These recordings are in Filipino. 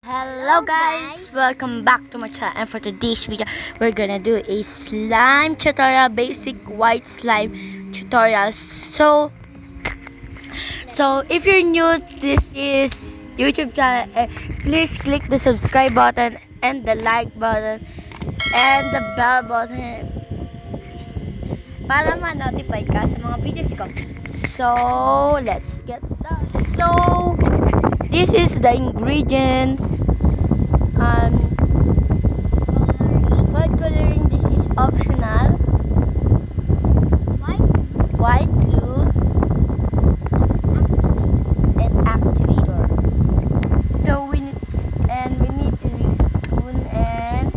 Hello guys, welcome back to my channel, and for today's video we're gonna do a slime tutorial, basic white slime tutorial. So if you're new to this is YouTube channel, please click the subscribe button and the like button and the bell button para ma-notify ka sa mga videos ko. So let's get started. So this is the ingredients. Food coloring, this is optional. White glue and activator. So we need to use spoon and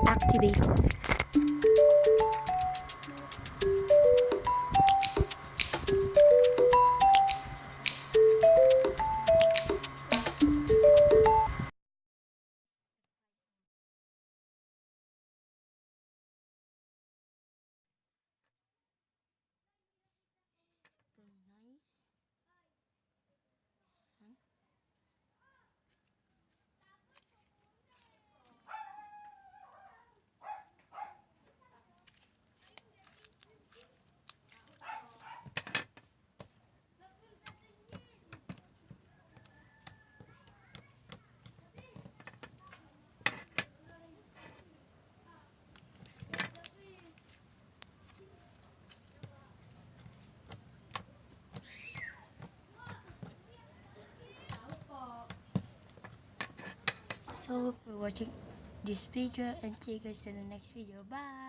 activator. So for watching this video, and see you guys in the next video. Bye.